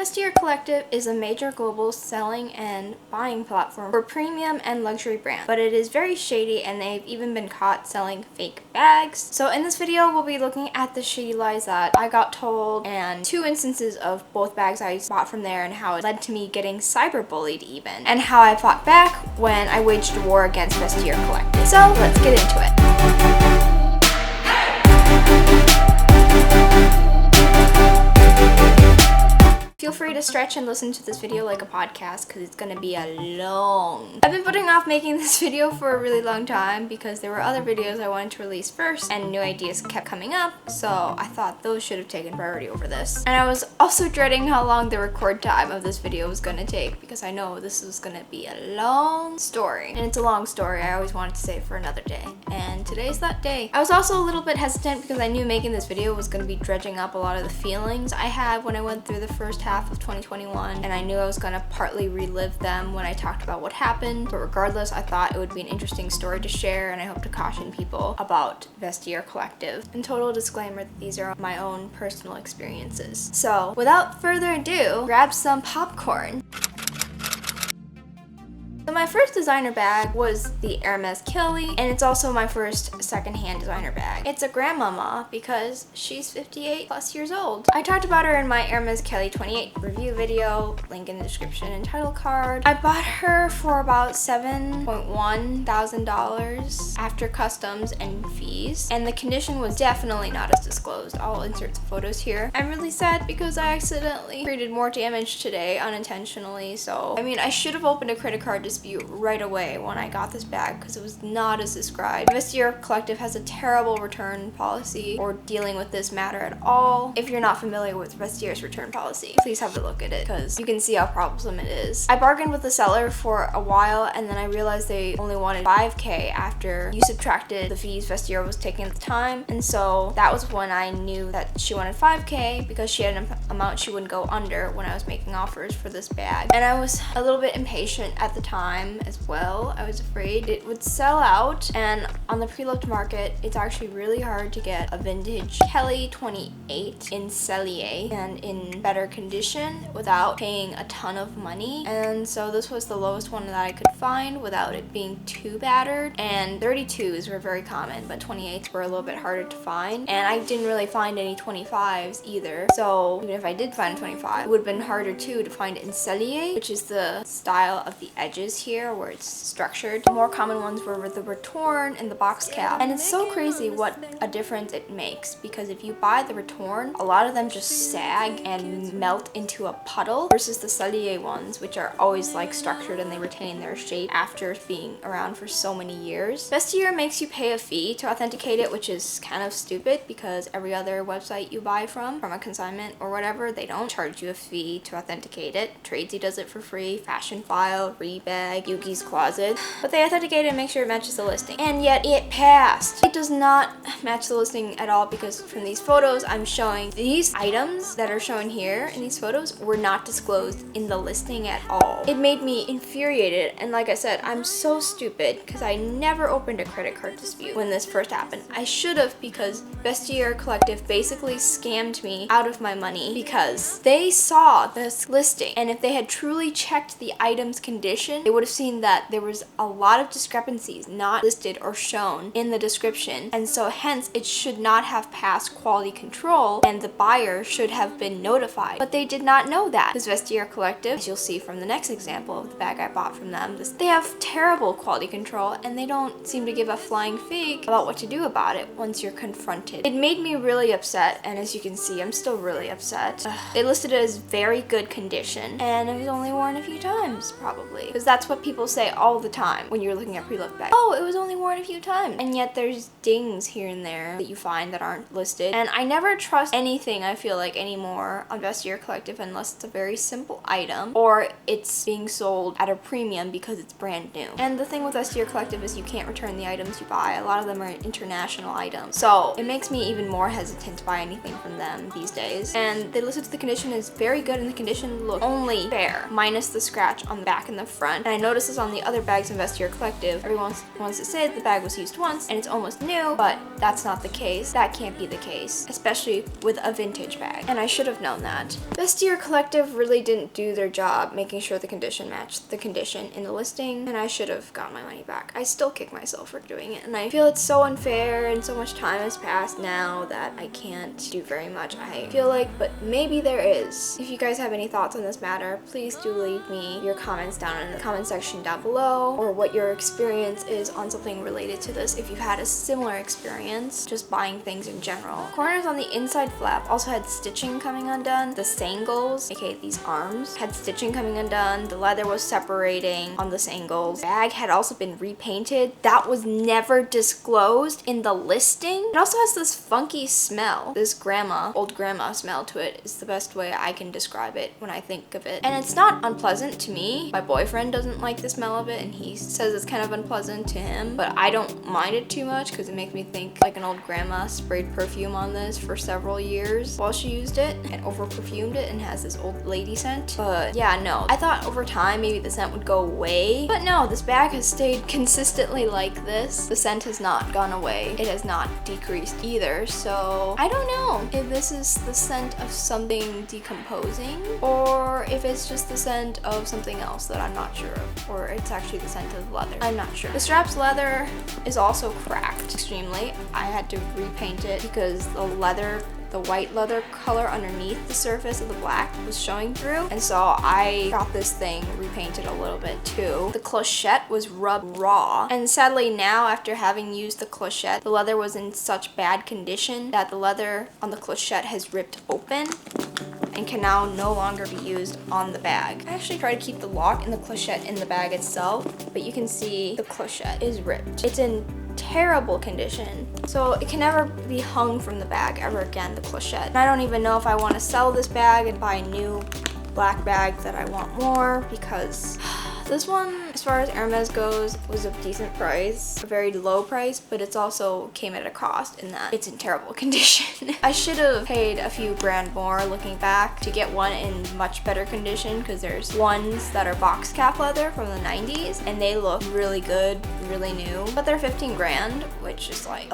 Vestiare Collective is a major global selling and buying platform for premium and luxury brands, but it is very shady and they've even been caught selling fake bags. So in this video, we'll be looking at the shady lies that I got told and 2 instances of both bags I bought from there and how it led to me getting cyberbullied even, and how I fought back when I waged a war against Vestiare Collective. So let's get into it. Feel free to stretch and listen to this video like a podcast because it's gonna be long. I've been putting off making this video for a really long time because there were other videos I wanted to release first and new ideas kept coming up, so I thought those should have taken priority over this. And I was also dreading how long the record time of this video was gonna take because I know this was gonna be a long story. And it's a long story, I always wanted to save for another day. And today's that day. I was also a little bit hesitant because I knew making this video was gonna be dredging up a lot of the feelings I had when I went through the first half of 2021, and I knew I was gonna partly relive them when I talked about what happened, but regardless, I thought it would be an interesting story to share, and I hope to caution people about Vestiare Collective. And total disclaimer that these are my own personal experiences. So without further ado, grab some popcorn. So my first designer bag was the Hermes Kelly, and it's also my first secondhand designer bag. It's a grandmama because she's 58 plus years old. I talked about her in my Hermes Kelly 28 review video, link in the description and title card. I bought her for about $7.1 thousand after customs and fees, and the condition was definitely not as disclosed. I'll insert some photos here. I'm really sad because I accidentally created more damage today unintentionally, so I mean I should have opened a credit card dispute right away when I got this bag because it was not as described. Vestiare Collective has a terrible return policy or dealing with this matter at all. If you're not familiar with Vestiare's return policy, please have a look at it because you can see how troublesome it is. I bargained with the seller for a while and then I realized they only wanted $5K after you subtracted the fees Vestiare was taking at the time, and so that was when I knew that she wanted $5K because she had an amount she wouldn't go under when I was making offers for this bag. And I was a little bit impatient at the time as well. I was afraid it would sell out, and on the pre-loved market it's actually really hard to get a vintage Kelly 28 in Cellier and in better condition without paying a ton of money, and so this was the lowest one that I could find without it being too battered. And 32s were very common, but 28s were a little bit harder to find, and I didn't really find any 25s either, so even if I did find a 25, it would have been harder too to find it in Cellier, which is the style of the edges here where it's structured. The more common ones were the retorn and the box cap, and it's so crazy what a difference it makes because if you buy the retorn, a lot of them just sag and melt into a puddle versus the Cellier ones, which are always like structured and they retain their shape after being around for so many years. Vestiare makes you pay a fee to authenticate it, which is kind of stupid because every other website you buy from a consignment or whatever, they don't charge you a fee to authenticate it. Tradesy does it for free, Fashion File, Rebag, Yuki's Closet, but they authenticate it and make sure it matches the listing, and yet it passed. It does not match the listing at all because from these photos I'm showing these items that are shown here in these photos were not disclosed in the listing at all. It made me infuriated, and like I said, I'm so stupid because I never opened a credit card dispute when this first happened. I should have, because Vestiare Collective basically scammed me out of my money because they saw this listing, and if they had truly checked the item's condition, they would have seen that there was a lot of discrepancies not listed or shown in the description, and so hence it should not have passed quality control and the buyer should have been notified. But they did not know that because Vestiare Collective, as you'll see from the next example of the bag I bought from them, they have terrible quality control and they don't seem to give a flying fig about what to do about it once you're confronted. It made me really upset, and as you can see, I'm still really upset. They listed it as very good condition and it was only worn a few times probably, because that's what people say all the time when you're looking at pre-loved bags. Oh, it was only worn a few times, and yet there's dings here and there that you find that aren't listed. And I never trust anything, I feel like, anymore on Vestiare Collective unless it's a very simple item or it's being sold at a premium because because it's brand new. And the thing with Vestiare Collective is you can't return the items you buy. A lot of them are international items. So it makes me even more hesitant to buy anything from them these days. And they listed the condition is very good, and the condition looked only fair, minus the scratch on the back and the front. And I noticed this on the other bags in Vestiare Collective. Everyone wants to say that the bag was used once and it's almost new, but that's not the case. That can't be the case, especially with a vintage bag. And I should have known that. Vestiare Collective really didn't do their job making sure the condition matched the condition in the listing, and I should have gotten my money back. I still kick myself for doing it, and I feel it's so unfair, and so much time has passed now that I can't do very much, I feel like, but maybe there is. If you guys have any thoughts on this matter, please do leave me your comments down in the comment section down below, or what your experience is on something related to this, if you've had a similar experience just buying things in general. Corners on the inside flap also had stitching coming undone. The sangles, aka these arms, had stitching coming undone. The leather was separating on the sangles. The bag had also been repainted. That was never disclosed in the listing. It also has this funky smell. This old grandma smell to it is the best way I can describe it when I think of it. And it's not unpleasant to me. My boyfriend doesn't like the smell of it, and he says it's kind of unpleasant to him, but I don't mind it too much because it makes me think like an old grandma sprayed perfume on this for several years while she used it and over perfumed it and has this old lady scent. But yeah, no, I thought over time maybe the scent would go away, but no, this bag has stayed consistently like this. The scent has not gone away. It has not decreased either, so I don't know if this is the scent of something decomposing or if it's just the scent of something else that I'm not sure of, or it's actually the scent of leather. I'm not sure. The strap's leather is also cracked extremely. I had to repaint it because the white leather color underneath the surface of the black was showing through, and so I got this thing repainted a little bit too. The clochette was rubbed raw, and sadly now, after having used the clochette, the leather was in such bad condition that the leather on the clochette has ripped open and can now no longer be used on the bag. I actually try to keep the lock and the clochette in the bag itself, but you can see the clochette is ripped. It's in terrible condition, so it can never be hung from the bag ever again, the clochette. And I don't even know if I want to sell this bag and buy a new black bag that I want more, because this one, as far as Hermes goes, was a decent price, a very low price, but it's also came at a cost in that it's in terrible condition. I should have paid a few grand more looking back to get one in much better condition, because there's ones that are box cap leather from the 90s and they look really good, really new, but they're 15 grand, which is like,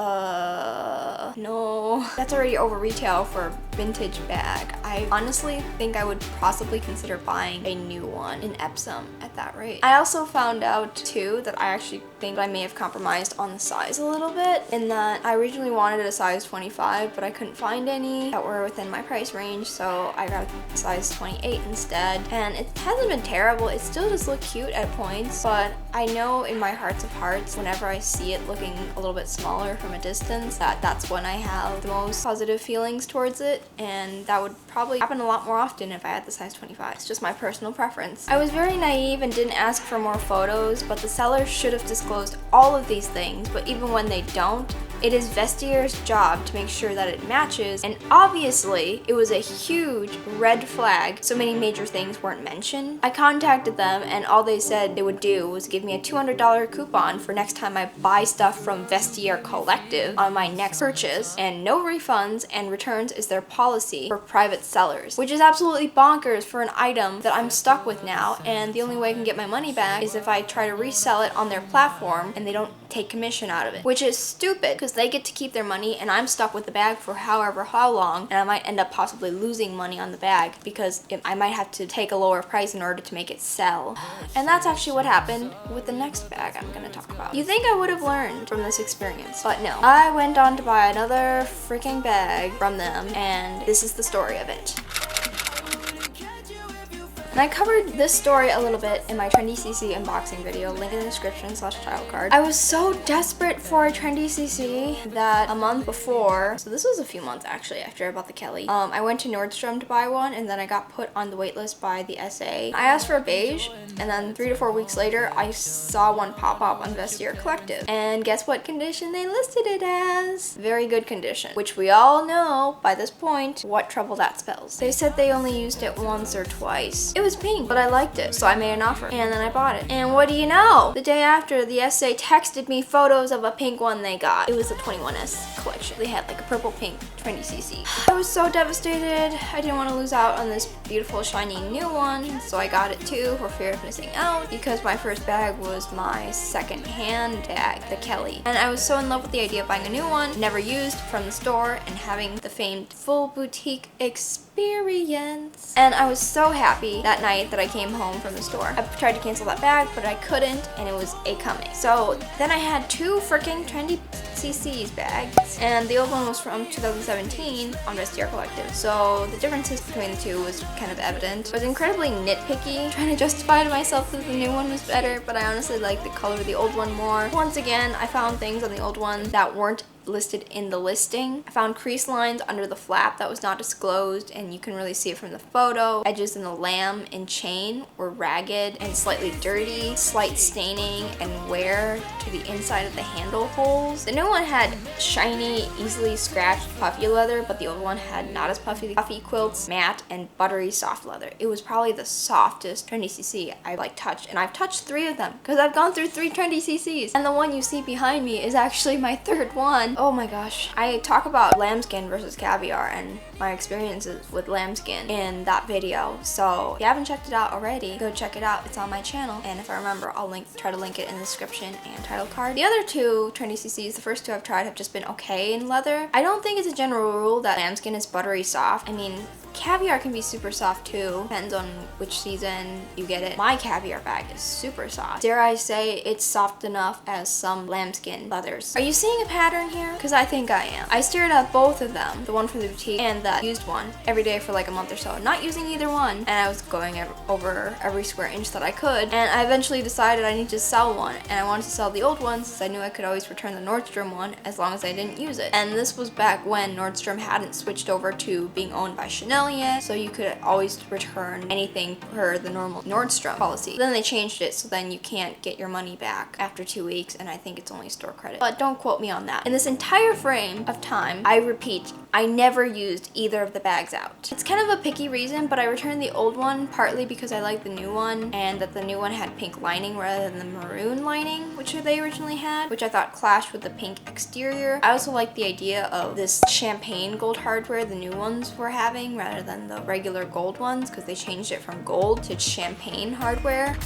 no. That's already over retail for a vintage bag. I honestly think I would possibly consider buying a new one in Epsom at that rate. I also found out too that I actually think I may have compromised on the size a little bit, in that I originally wanted a size 25, but I couldn't find any that were within my price range, so I got a size 28 instead. And it hasn't been terrible. It still does look cute at points, but I know in my hearts of hearts, whenever I see it looking a little bit smaller from a distance, that's when I have the most positive feelings towards it, and that would probably happen a lot more often if I had the size 25. It's just my personal preference. I was very naive and didn't ask for more photos, but the seller should have disclosed all of these things, but even when they don't, it is Vestiare's job to make sure that it matches, and obviously it was a huge red flag so many major things weren't mentioned. I contacted them, and all they said they would do was give me a $200 coupon for next time I buy stuff from Vestiare Collective on my next purchase, and no refunds and returns is their policy for private sellers, which is absolutely bonkers for an item that I'm stuck with now, and the only way I can get my money back is if I try to resell it on their platform and they don't take commission out of it, which is stupid because they get to keep their money and I'm stuck with the bag for how long, and I might end up possibly losing money on the bag because I might have to take a lower price in order to make it sell. And that's actually what happened with the next bag I'm gonna talk about. You think I would have learned from this experience, but no. I went on to buy another freaking bag from them, and this is the story of it. And I covered this story a little bit in my Trendy CC unboxing video, link in the description / title card. I was so desperate for a Trendy CC that a month before, so this was a few months actually after I bought the Kelly, I went to Nordstrom to buy one, and then I got put on the wait list by the SA. I asked for a beige, and then 3 to 4 weeks later, I saw one pop up on Vestiare Collective. And guess what condition they listed it as? Very good condition, which we all know by this point what trouble that spells. They said they only used it once or twice. It was pink, but I liked it, so I made an offer, and then I bought it. And what do you know? The day after, the SA texted me photos of a pink one they got. It was the 21S collection. They had like a purple pink Trendy CC. I was so devastated. I didn't want to lose out on this beautiful, shiny new one, so I got it too for fear of missing out, because my first bag was my second-hand bag, the Kelly. And I was so in love with the idea of buying a new one, never used, from the store, and having the famed full boutique experience. And I was so happy that night that I came home from the store. I tried to cancel that bag, but I couldn't, and it was a coming. So then I had two freaking Trendy CC's bags, and the old one was from 2017 on Vestiare Collective. So the differences between the two was kind of evident. I was incredibly nitpicky, trying to justify to myself that the new one was better, but I honestly liked the color of the old one more. Once again, I found things on the old one that weren't listed in the listing. I found crease lines under the flap that was not disclosed, and you can really see it from the photo. Edges in the lamb and chain were ragged and slightly dirty, slight staining and wear to the inside of the handle holes. The new one had shiny, easily scratched, puffy leather, but the old one had not as puffy quilts, matte, and buttery soft leather. It was probably the softest Trendy CC I've touched, and I've touched 3 of them because I've gone through 3 Trendy CCs, and the one you see behind me is actually my 3rd one. Oh my gosh. I talk about lambskin versus caviar and my experiences with lambskin in that video. So if you haven't checked it out already, go check it out. It's on my channel. And if I remember, I'll try to link it in the description and title card. The other 2 Trendy CCs, the first 2 I've tried, have just been okay in leather. I don't think it's a general rule that lambskin is buttery soft. I mean, caviar can be super soft too, depends on which season you get it. My caviar bag is super soft. Dare I say it's soft enough as some lambskin leathers. Are you seeing a pattern here? Because I think I am. I stared at both of them, the one from the boutique and the used one, every day for like a month or so, not using either one, and I was going over every square inch that I could, and I eventually decided I need to sell one, and I wanted to sell the old one since I knew I could always return the Nordstrom one as long as I didn't use it. And this was back when Nordstrom hadn't switched over to being owned by Chanel yet, so you could always return anything per the normal Nordstrom policy. Then they changed it so then you can't get your money back after 2 weeks, and I think it's only store credit, but don't quote me on that. In this entire frame of time, I repeat, I never used either of the bags out. It's kind of a picky reason, but I returned the old one partly because I liked the new one, and that the new one had pink lining rather than the maroon lining, which they originally had, which I thought clashed with the pink exterior. I also liked the idea of this champagne gold hardware the new ones were having rather than the regular gold ones, because they changed it from gold to champagne hardware.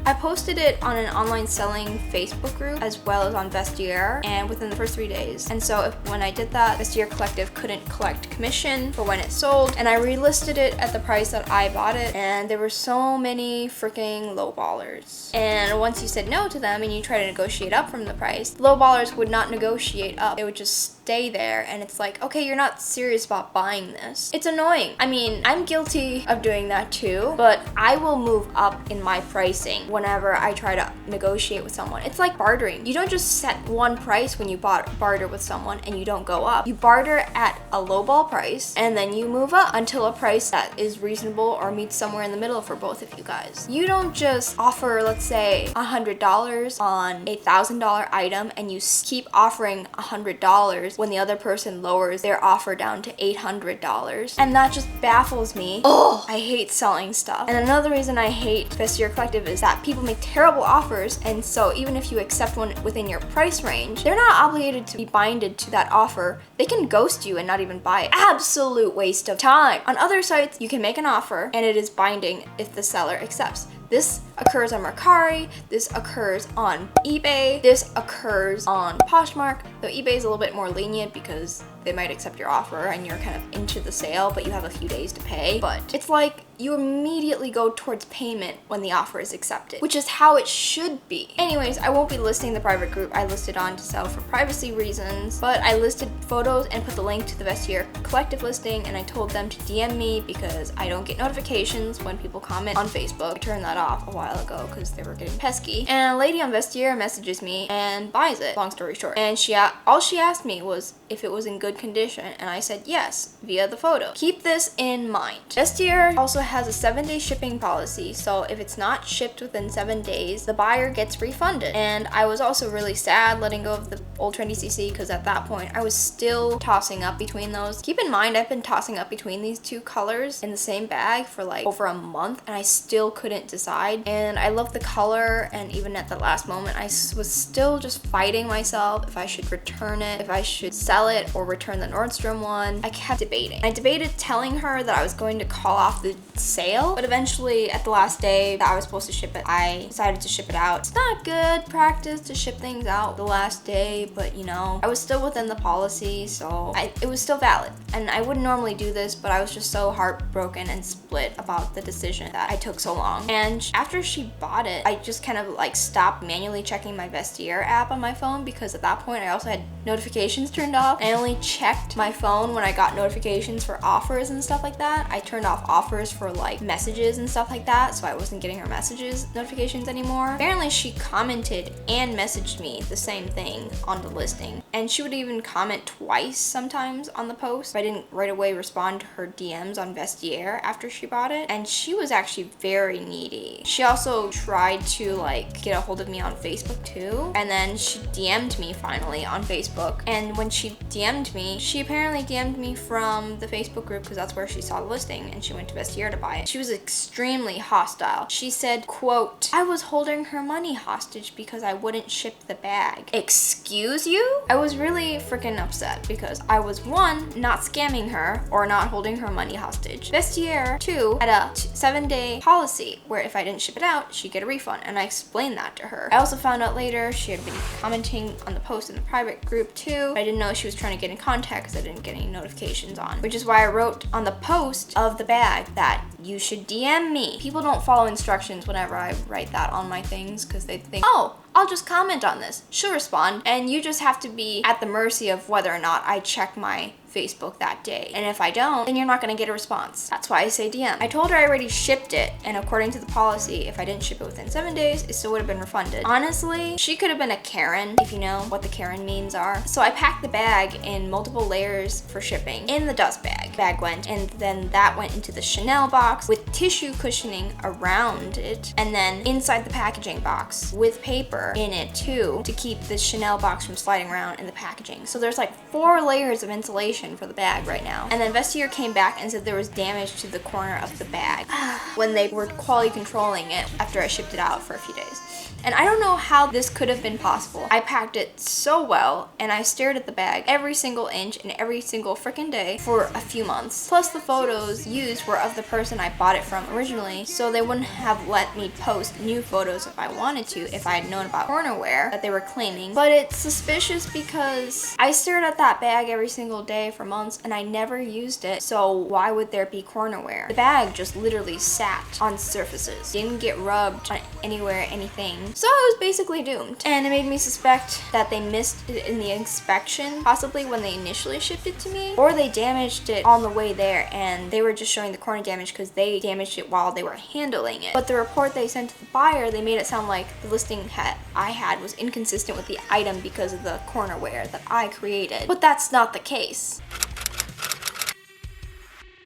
I posted it on an online selling Facebook group as well as on Vestiare, and within the first 3 days. And so when I did that, Vestiare Collective couldn't collect commission for when it sold, and I relisted it at the price that I bought it, and there were so many freaking lowballers. And once you said no to them and you try to negotiate up from the price, lowballers would not negotiate up. They would just stay there, and it's like, okay, you're not serious about buying this. It's annoying. I mean, I'm guilty of doing that too, but I will move up in my pricing whenever I try to negotiate with someone. It's like bartering. You don't just set one price when you barter with someone and you don't go up. You barter at a lowball price and then you move up until a price that is reasonable or meets somewhere in the middle for both of you guys. You don't just offer, let's say, $100 on a $1,000 item and you keep offering $100 when the other person lowers their offer down to $800. And that just baffles me. Oh, I hate selling stuff. And another reason I hate Vestiare Collective is that people make terrible offers, and so even if you accept one within your price range, they're not obligated to be binded to that offer. They can ghost you and not even buy it. Absolute waste of time. On other sites, you can make an offer and it is binding if the seller accepts. This occurs on Mercari, this occurs on eBay, this occurs on Poshmark, though eBay is a little bit more lenient because they might accept your offer and you're kind of into the sale, but you have a few days to pay. But it's like you immediately go towards payment when the offer is accepted, which is how it should be. Anyways, I won't be listing the private group I listed on to sell for privacy reasons, but I listed photos and put the link to the Vestiare Collective listing, and I told them to DM me because I don't get notifications when people comment on Facebook. I turned that off a while ago because they were getting pesky. And a lady on Vestiare messages me and buys it, long story short. And all she asked me was if it was in good good condition? And I said yes, via the photo. Keep this in mind. Vestiare also has a 7-day shipping policy, so if it's not shipped within 7 days, the buyer gets refunded. And I was also really sad letting go of the old Trendy CC because at that point I was still tossing up between those. Keep in mind, I've been tossing up between these two colors in the same bag for like over a month and I still couldn't decide. And I love the color, and even at the last moment I was still just fighting myself if I should return it, if I should sell it or return the Nordstrom one. I kept debating. I debated telling her that I was going to call off the sale, but eventually at the last day that I was supposed to ship it, I decided to ship it out. It's not good practice to ship things out the last day, but you know, I was still within the policy, so it was still valid. And I wouldn't normally do this, but I was just so heartbroken and split about the decision that I took so long. And after she bought it, I just kind of like stopped manually checking my Vestiare app on my phone, because at that point I also had notifications turned off. I only checked my phone when I got notifications for offers and stuff like that. I turned off offers for like messages and stuff like that, so I wasn't getting her messages notifications anymore. Apparently she commented and messaged me the same thing on the listing, and she would even comment twice sometimes on the post if I didn't right away respond to her DMs on Vestiare after she bought it. And she was actually very needy. She also tried to like get a hold of me on Facebook too, and then she DM'd me finally on Facebook. And when she DM'd me, she apparently DM'd me from the Facebook group because that's where she saw the listing, and she went to Vestiare to buy it. She was extremely hostile. She said, quote, "I was holding her money hostage because I wouldn't ship the bag." Excuse you? I was really freaking upset because I was, one, not scamming her or not holding her money hostage. Vestiare, two, had a 7-day policy where if I didn't ship it out, she'd get a refund, and I explained that to her. I also found out later she had been commenting on the post in the private group too, but I didn't know she was trying to get in contact because I didn't get any notifications on, which is why I wrote on the post of the bag that you should DM me. People don't follow instructions whenever I write that on my things because they think, oh, I'll just comment on this, she'll respond, and you just have to be at the mercy of whether or not I check my Facebook that day. And if I don't, then you're not gonna get a response. That's why I say DM. I told her I already shipped it, and according to the policy, if I didn't ship it within 7 days, it still would have been refunded. Honestly, she could have been a Karen, if you know what the Karen memes are. So I packed the bag in multiple layers for shipping in the dust bag. Bag went, and then that went into the Chanel box with tissue cushioning around it, and then inside the packaging box with paper in it too to keep the Chanel box from sliding around in the packaging. So there's like 4 layers of insulation for the bag right now. And then Vestiare came back and said there was damage to the corner of the bag when they were quality controlling it after I shipped it out for a few days. And I don't know how this could have been possible. I packed it so well, and I stared at the bag every single inch and every single freaking day for a few months. Plus the photos used were of the person I bought it from originally, so they wouldn't have let me post new photos if I wanted to if I had known about cornerware that they were claiming. But it's suspicious because I stared at that bag every single day for months and I never used it, so why would there be cornerware? The bag just literally sat on surfaces, didn't get rubbed on anywhere, anything. So I was basically doomed. And it made me suspect that they missed it in the inspection, possibly when they initially shipped it to me, or they damaged it on the way there and they were just showing the corner damage because they damaged it while they were handling it. But the report they sent to the buyer, they made it sound like the listing I had was inconsistent with the item because of the cornerware that I created. But that's not the case.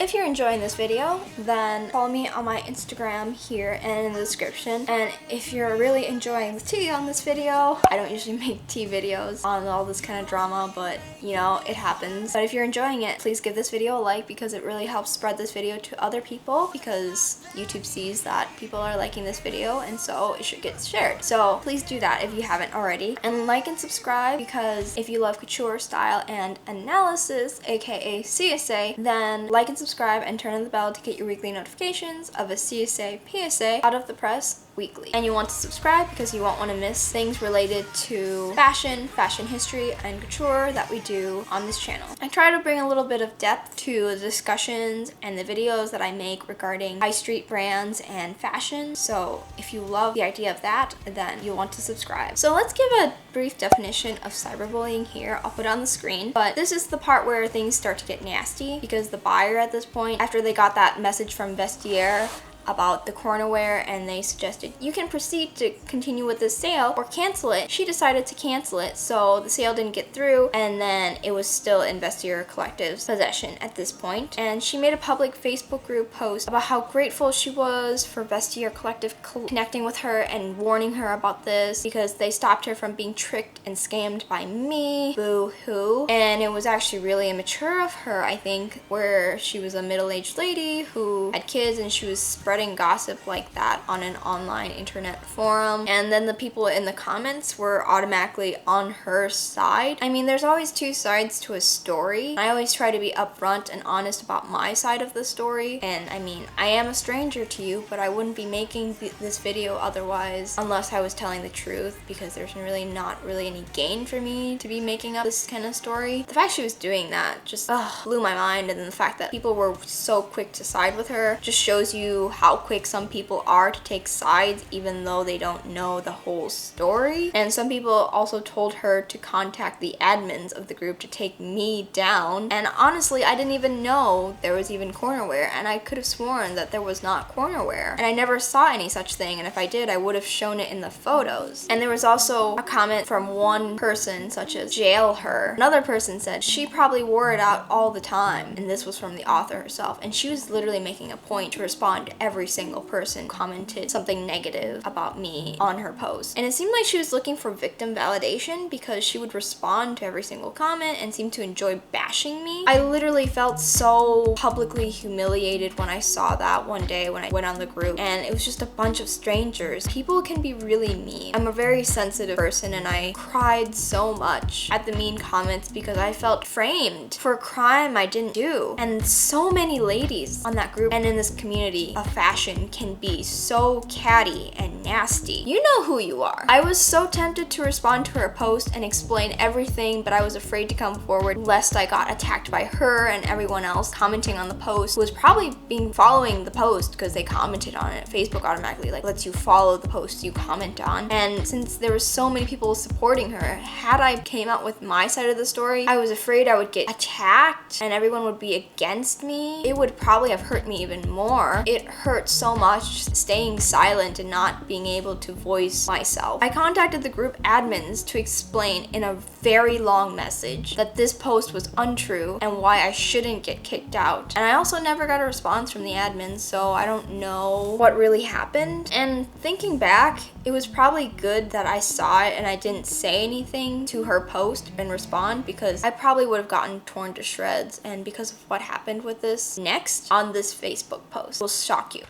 If you're enjoying this video, then follow me on my Instagram here and in the description. And if you're really enjoying the tea on this video, I don't usually make tea videos on all this kind of drama, but you know, it happens. But if you're enjoying it, please give this video a like because it really helps spread this video to other people, because YouTube sees that people are liking this video and so it should get shared. So please do that if you haven't already. And like and subscribe, because if you love couture, style, and analysis, aka CSA, then like and subscribe and turn on the bell to get your weekly notifications of a CSA PSA out of the press weekly. And you want to subscribe because you won't want to miss things related to fashion, fashion history, and couture that we do on this channel. I try to bring a little bit of depth to the discussions and the videos that I make regarding high street brands and fashion. So if you love the idea of that, then you'll want to subscribe. So let's give a brief definition of cyberbullying here. I'll put it on the screen, but this is the part where things start to get nasty because the buyer at this point, after they got that message from Vestiare about the cornerwear and they suggested you can proceed to continue with this sale or cancel it. She decided to cancel it, so the sale didn't get through, and then it was still in Vestiare Collective's possession at this point. And she made a public Facebook group post about how grateful she was for Vestiare Collective connecting with her and warning her about this because they stopped her from being tricked and scammed by me. Boo-hoo. And it was actually really immature of her, I think, where she was a middle-aged lady who had kids and she was spreading gossip like that on an online internet forum. And then the people in the comments were automatically on her side. I mean, there's always two sides to a story. I always try to be upfront and honest about my side of the story. And I mean, I am a stranger to you, but I wouldn't be making this video otherwise unless I was telling the truth, because there's really not really any gain for me to be making up this kind of story. The fact she was doing that just blew my mind, and then the fact that people were so quick to side with her just shows you how quick some people are to take sides even though they don't know the whole story. And some people also told her to contact the admins of the group to take me down, and honestly I didn't even know there was even cornerwear, and I could have sworn that there was not cornerwear, and I never saw any such thing, and if I did I would have shown it in the photos. And there was also a comment from one person such as jail her. Another person said she probably wore it out all the time, and this was from the author herself, and she was literally making a point to respond to every single person who commented something negative about me on her post. And it seemed like she was looking for victim validation because she would respond to every single comment and seemed to enjoy bashing me. I literally felt so publicly humiliated when I saw that one day when I went on the group, and it was just a bunch of strangers. People can be really mean. I'm a very sensitive person, and I cried so much at the mean comments because I felt framed for a crime I didn't do. And so many ladies on that group and in this community of fashion can be so catty and nasty. You know who you are. I was so tempted to respond to her post and explain everything, but I was afraid to come forward lest I got attacked by her and everyone else commenting on the post who was probably following the post because they commented on it. Facebook automatically lets you follow the post you comment on. And since there were so many people supporting her, had I came out with my side of the story, I was afraid I would get attacked and everyone would be against me. It would probably have hurt me even more. It hurt so much staying silent and not being able to voice myself. I contacted the group admins to explain in a very long message that this post was untrue and why I shouldn't get kicked out. And I also never got a response from the admins, so I don't know what really happened. And thinking back, it was probably good that I saw it and I didn't say anything to her post and respond, because I probably would have gotten torn to shreds. And because of what happened with this next on this Facebook post will shock you.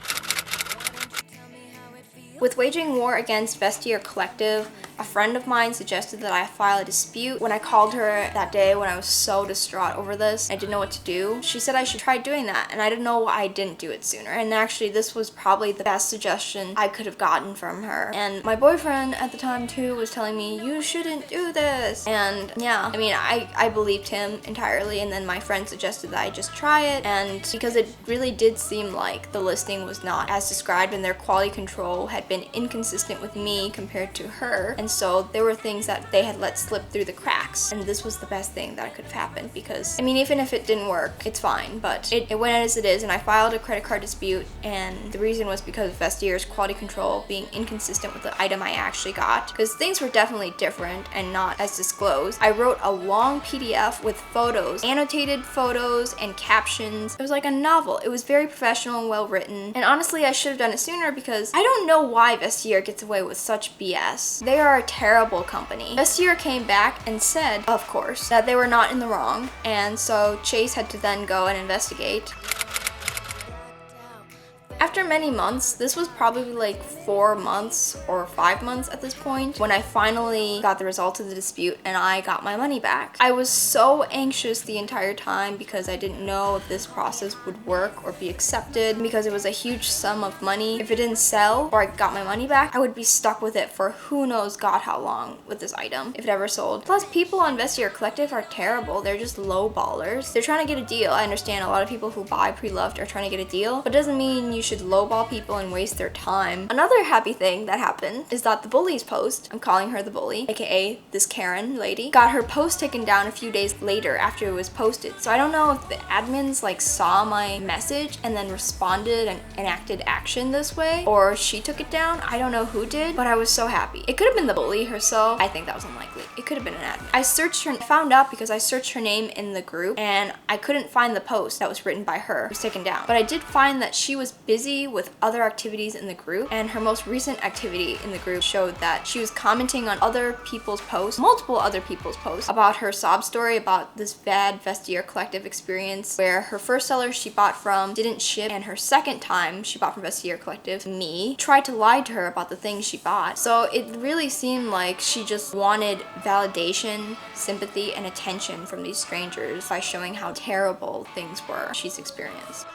With waging war against Vestiare Collective, a friend of mine suggested that I file a dispute. When I called her that day when I was so distraught over this, I didn't know what to do. She said I should try doing that, and I didn't know why I didn't do it sooner. And actually, this was probably the best suggestion I could have gotten from her. And my boyfriend at the time too was telling me, you shouldn't do this. And yeah, I mean, I believed him entirely, and then my friend suggested that I just try it. And because it really did seem like the listing was not as described and their quality control had been inconsistent with me compared to her. And so there were things that they had let slip through the cracks, and this was the best thing that could have happened, because I mean, even if it didn't work, it's fine, but it went as it is. And I filed a credit card dispute, and the reason was because of Vestiare's quality control being inconsistent with the item I actually got, because things were definitely different and not as disclosed. I wrote a long PDF with photos, annotated photos and captions. It was like a novel. It was very professional and well written, and honestly I should have done it sooner, because I don't know why Vestiare gets away with such BS. They are a terrible company. Vestiare came back and said, of course, that they were not in the wrong, and so Chase had to then go and investigate. After many months, this was probably like 4 months or 5 months at this point, when I finally got the results of the dispute and I got my money back. I was so anxious the entire time because I didn't know if this process would work or be accepted, because it was a huge sum of money. If it didn't sell or I got my money back, I would be stuck with it for who knows God how long with this item, if it ever sold. Plus, people on Vestiare Collective are terrible. They're just low ballers. They're trying to get a deal. I understand a lot of people who buy pre-loved are trying to get a deal, but it doesn't mean you should lowball people and waste their time. Another happy thing that happened is that the bully's post, I'm calling her the bully, aka this Karen lady, got her post taken down a few days later after it was posted. So I don't know if the admins like saw my message and then responded and enacted action this way, or she took it down. I don't know who did, but I was so happy. It could have been the bully herself. I think that was unlikely. It could have been an admin. I searched her, found out because I searched her name in the group and I couldn't find the post that was written by her. It was taken down. But I did find that she was busy with other activities in the group, and her most recent activity in the group showed that she was commenting on other people's posts, multiple other people's posts, about her sob story about this bad Vestiare Collective experience where her first seller she bought from didn't ship, and her second time she bought from Vestiare Collective, me, tried to lie to her about the things she bought. So it really seemed like she just wanted validation, sympathy, and attention from these strangers by showing how terrible things were she's experienced.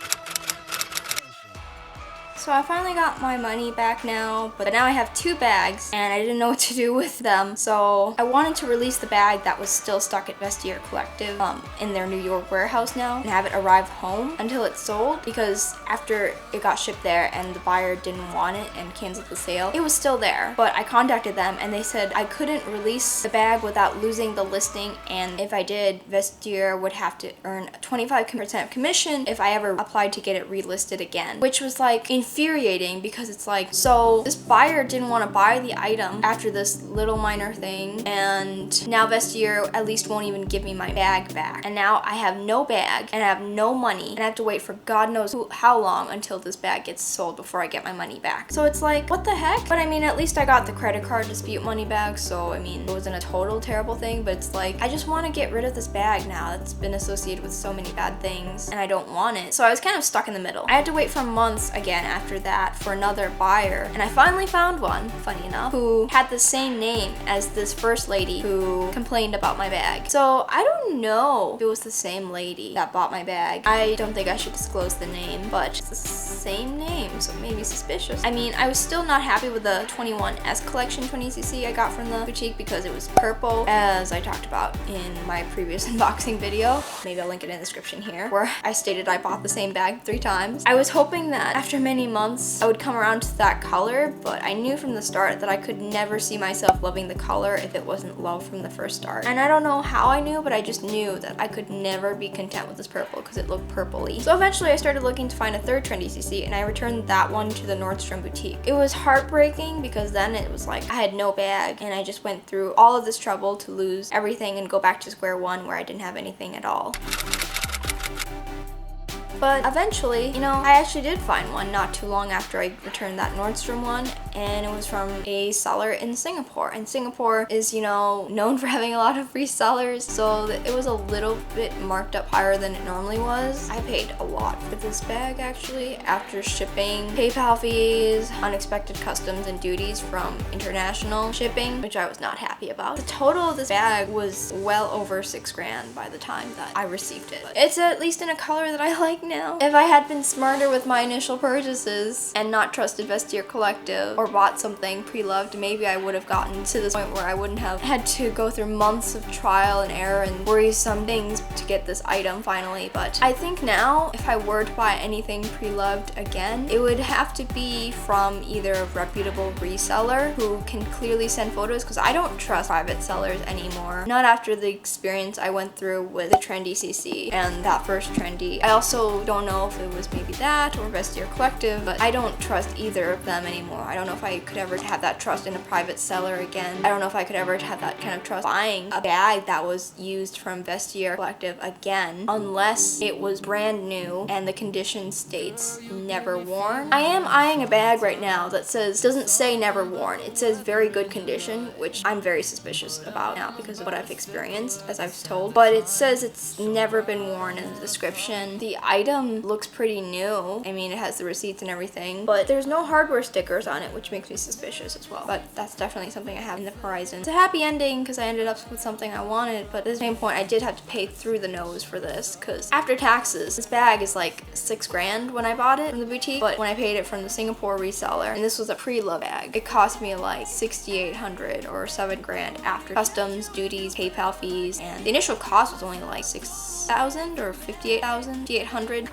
So I finally got my money back now, but now I have 2 bags and I didn't know what to do with them. So I wanted to release the bag that was still stuck at Vestiare Collective in their New York warehouse now and have it arrive home until it's sold, because after it got shipped there and the buyer didn't want it and canceled the sale, it was still there. But I contacted them and they said I couldn't release the bag without losing the listing, and if I did, Vestiare would have to earn 25% commission if I ever applied to get it relisted again, which was like infuriating because it's like, so this buyer didn't want to buy the item after this little minor thing, and now Vestiare at least won't even give me my bag back, and now I have no bag and I have no money and I have to wait for God knows how long until this bag gets sold before I get my money back. So it's like, what the heck? But I mean, at least I got the credit card dispute money back, so I mean, it wasn't a total terrible thing, but it's like, I just want to get rid of this bag now that's been associated with so many bad things and I don't want it. So I was kind of stuck in the middle. I had to wait for months again after that for another buyer, and I finally found one, funny enough, who had the same name as this first lady who complained about my bag. So I don't know if it was the same lady that bought my bag. I don't think I should disclose the name, but it's the same name, so maybe suspicious. I mean, I was still not happy with the 21S collection 20cc I got from the boutique because it was purple, as I talked about in my previous unboxing video. Maybe I'll link it in the description here, where I stated I bought the same bag 3 times. I was hoping that after many months I would come around to that color, but I knew from the start that I could never see myself loving the color if it wasn't love from the first start. And I don't know how I knew, but I just knew that I could never be content with this purple because it looked purpley. So eventually I started looking to find a third Trendy CC, and I returned that one to the Nordstrom boutique. It was heartbreaking because then it was like I had no bag and I just went through all of this trouble to lose everything and go back to square one where I didn't have anything at all. But eventually, you know, I actually did find one not too long after I returned that Nordstrom one, and it was from a seller in Singapore. And Singapore is, you know, known for having a lot of resellers, so it was a little bit marked up higher than it normally was. I paid a lot for this bag actually, after shipping, PayPal fees, unexpected customs and duties from international shipping, which I was not happy about. The total of this bag was well over $6,000 by the time that I received it. But it's at least in a color that I like now. If I had been smarter with my initial purchases and not trusted Vestiare Collective or bought something pre-loved, maybe I would have gotten to this point where I wouldn't have had to go through months of trial and error and worrisome things to get this item finally. But I think now, if I were to buy anything pre-loved again, it would have to be from either a reputable reseller who can clearly send photos, because I don't trust private sellers anymore. Not after the experience I went through with the Trendy CC and that first Trendy. I also don't know if it was maybe that or Vestiare Collective, but I don't trust either of them anymore. I don't know if I could ever have that trust in a private seller again. I don't know if I could ever have that kind of trust buying a bag that was used from Vestiare Collective again, unless it was brand new and the condition states never worn. I am eyeing a bag right now that doesn't say never worn. It says very good condition, which I'm very suspicious about now because of what I've experienced, as I've told. But it says it's never been worn in the description. The item looks pretty new. I mean, it has the receipts and everything, but there's no hardware stickers on it, which makes me suspicious as well. But that's definitely something I have in the horizon. It's a happy ending because I ended up with something I wanted, but at the same point, I did have to pay through the nose for this because after taxes, this bag is like $6,000 when I bought it from the boutique, but when I paid it from the Singapore reseller, and this was a pre-love bag, it cost me like $6,800 or $7,000 after customs, duties, PayPal fees, and the initial cost was only like $6,000 or $58,800.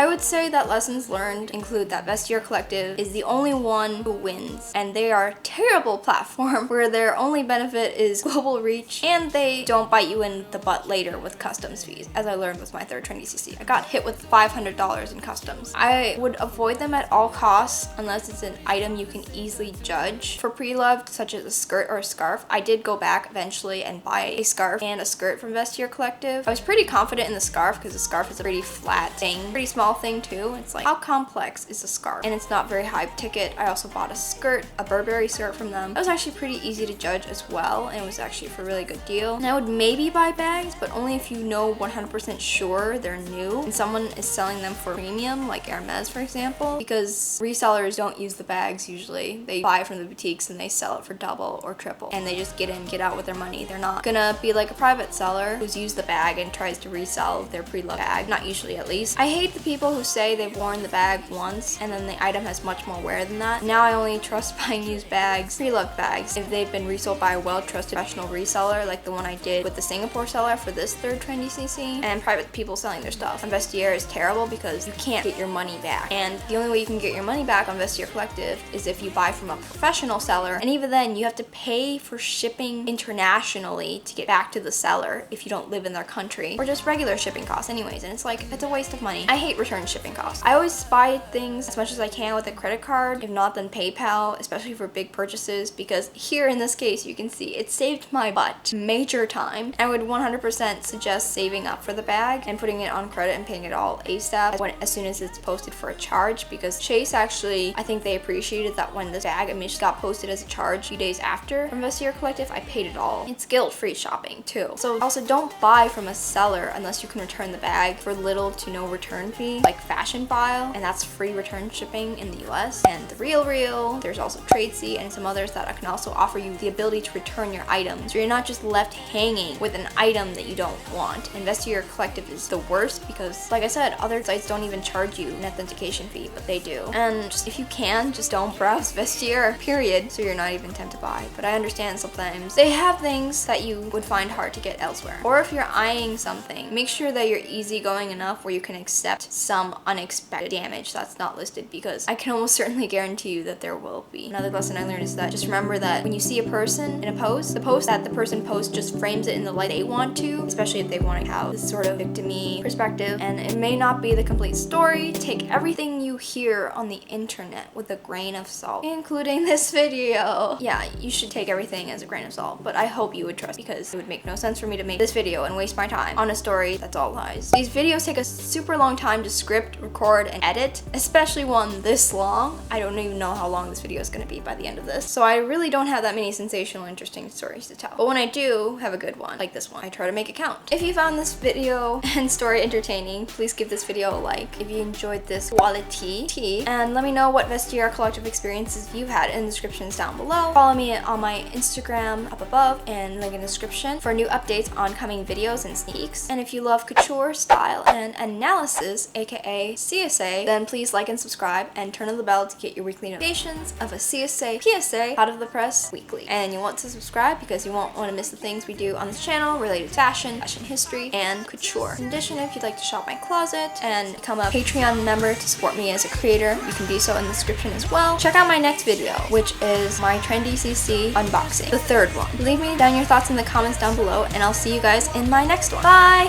I would say that lessons learned include that Vestiare Collective is the only one who wins, and they are a terrible platform where their only benefit is global reach, and they don't bite you in the butt later with customs fees, as I learned with my third Trendy CC. I got hit with $500 in customs. I would avoid them at all costs unless it's an item you can easily judge. For pre-loved, such as a skirt or a scarf, I did go back eventually and buy a scarf and a skirt from Vestiare Collective. I was pretty confident in the scarf because the scarf is a pretty flat thing, pretty small thing too. It's like, how complex is a scarf? And it's not very high ticket. I also bought a skirt, a Burberry skirt from them. That was actually pretty easy to judge as well, and it was actually for a really good deal. And I would maybe buy bags, but only if you know 100% sure they're new and someone is selling them for premium, like Hermes for example, because resellers don't use the bags usually. They buy from the boutiques and they sell it for double or triple, and they just get in, get out with their money. They're not gonna be like a private seller who's used the bag and tries to resell their pre-loved bag, not usually at least. I hate the people who say they've worn the bag once and then the item has much more wear than that. Now I only trust buying used bags, pre-loved bags, if they've been resold by a well-trusted professional reseller like the one I did with the Singapore seller for this third Trendy CC, and private people selling their stuff. And Vestiare is terrible because you can't get your money back, and the only way you can get your money back on Vestiare Collective is if you buy from a professional seller, and even then you have to pay for shipping internationally to get back to the seller if you don't live in their country, or just regular shipping costs anyways, and it's like, it's a waste of money. I hate return shipping costs. I always buy things as much as I can with a credit card, if not then PayPal, especially for big purchases, because here in this case you can see it saved my butt major time. I would 100% suggest saving up for the bag and putting it on credit and paying it all ASAP as soon as it's posted for a charge, because Chase actually, I think they appreciated that when this bag initially got posted as a charge a few days after from Vestiare Collective, I paid it all. It's guilt-free shopping too. So also don't buy from a seller unless you can return the bag for little to no return fee, like Fashion File, and that's free return shipping in the US, and the Real, there's also Tradesy and some others that can also offer you the ability to return your items, so you're not just left hanging with an item that you don't want. And Vestiare Collective is the worst because, like I said, other sites don't even charge you an authentication fee, but they do. And just, if you can, just don't browse Vestiare, period, so you're not even tempted to buy. But I understand sometimes they have things that you would find hard to get elsewhere. Or if you're eyeing something, make sure that you're easygoing enough where you can accept some unexpected damage that's not listed, because I can almost certainly guarantee you that there will be. Another lesson I learned is that just remember that when you see a person in a post, the post that the person posts just frames it in the light they want to, especially if they want to have this sort of victim-y perspective, and it may not be the complete story. Take everything you hear on the internet with a grain of salt, including this video. Yeah, you should take everything as a grain of salt, but I hope you would trust, because it would make no sense for me to make this video and waste my time on a story that's all lies. These videos take a super long time to script, record, and edit, especially one this long. I don't even know how long this video is going to be by the end of this, so I really don't have that many sensational, interesting stories to tell. But when I do have a good one, like this one, I try to make it count. If you found this video and story entertaining, please give this video a like. If you enjoyed this quality, and let me know what Vestiare Collective experiences you've had in the descriptions down below. Follow me on my Instagram up above and link in the description for new updates on coming videos and sneaks. And if you love couture, style, and analysis, aka CSA, then please like and subscribe and turn on the bell to get your weekly notifications of a CSA PSA out of the press weekly. And you want to subscribe because you won't want to miss the things we do on this channel related to fashion history, and couture. In addition, if you'd like to shop my closet and become a Patreon member to support me as a creator, you can do so in the description as well. Check out my next video, which is my Trendy CC unboxing, the third one. Leave me down your thoughts in the comments down below, and I'll see you guys in my next one. Bye!